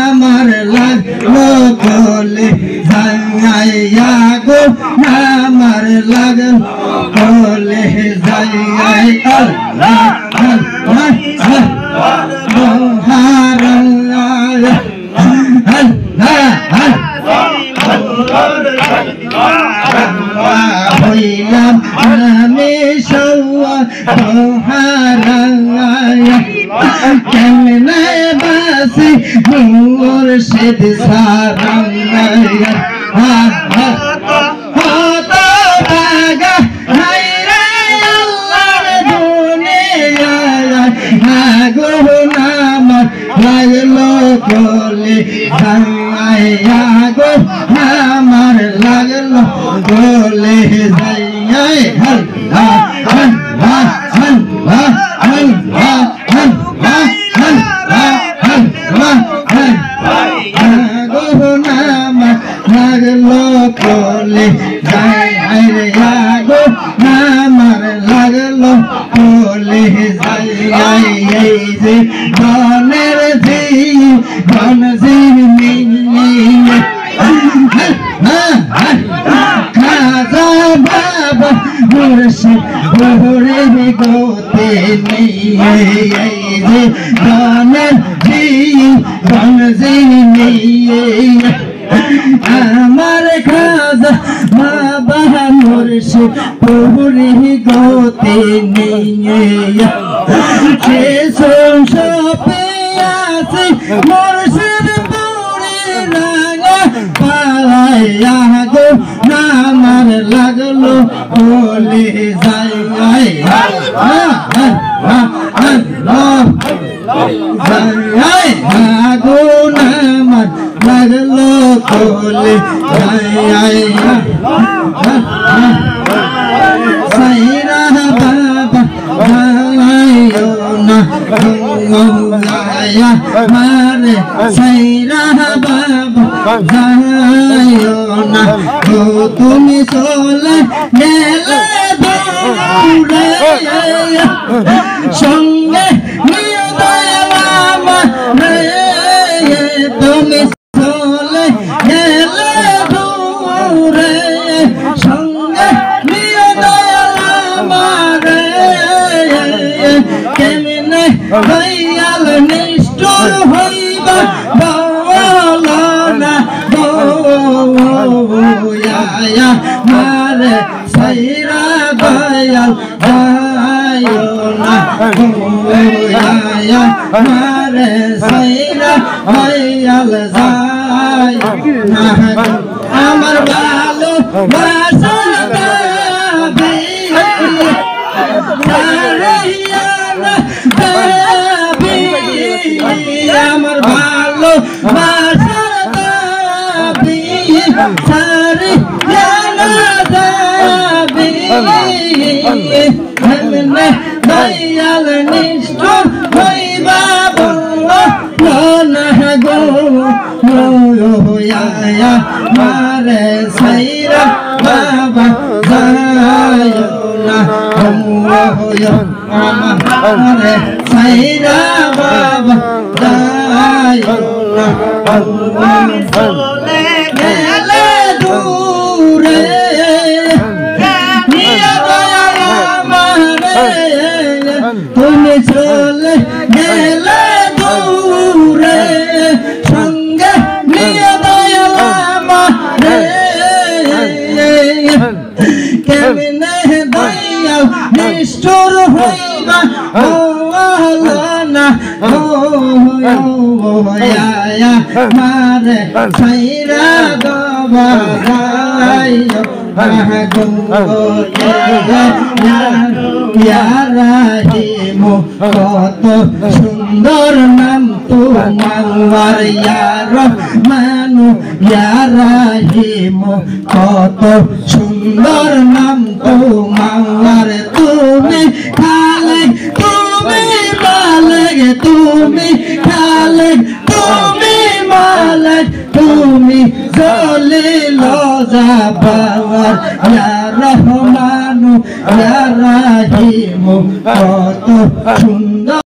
আমার লাগলো গলে যাইয়া গো আমার লাগলো গলে যাই আল্লাহ আল্লাহ হইলাম আমি সহারায়া কেমনে বাসি মুর্শিদ সারায়া লাগলো গলে যাইয়া গো আমার লাগলো গলে যাইয়া আল্লাহ আল্লাহ আল্লাহ আল্লাহ আল্লাহ আল্লাহ গো আমার লাগলো গলে যাইয়া গো আমার লাগলো গলে যাইয়া এই যে বনের বন খাজা বাবা মুর্শিদ ভোরে গোতে নেই যে বনের বন আমার খাজা বাবা মুর্শিদ ভোরে গোতে নেই সে সংসপে আছে মুর্শিদ পুরে রাঙা পালাইয়া গো আমার লাগলো বলে যাই গো আমার লাগলো বলে যাই সাইরা বাবা মৌলায়া মারে সাইরা বাবা যাইও না গো তুমি চলে গেলে দূরে সঙ্গে নিয়ে দয়ালা তুমি চলে গেলে দূরে সঙ্গে নিয়ে দয়ালা মারে কেমনে দয়াল নিষ্ঠুর হইবা বলনা গোয়া মারে সাইরা দয়াল যাইও না গোয়া মারে সাইরা দয়াল যাইও না আমার ভালো বাসা আমার ভালো বাসার দাবি সারি জানা দাবি হেমনে দয়াল নিষ্ঠুর হইবা বলনা গো মোয়া মারে সাইরা বাবা যাইও না মোয়া আমারে সাইরা বাবা যাইও না চলে গেলে দূরে নিয়ে দয়াল আমারে তুমি চলে গেলে দূরে সঙ্গে নিয়ে দয়াল আমারে কেমনে দয়াল নিষ্ঠুর হইবা না গোয়া মারে সাইরা বাবা যাইও রাহিমু কত সুন্দর নাম তোমার ইয়া রহমানু ইয়া রাহিমু কত সুন্দর নাম তোমার তুমি খালেক তুমি মালিক তুমি খালেক তুমি মালিক তুমি জলিল জাবার ইয়া রহমানু ইয়া রাহিমু কত সুন্দর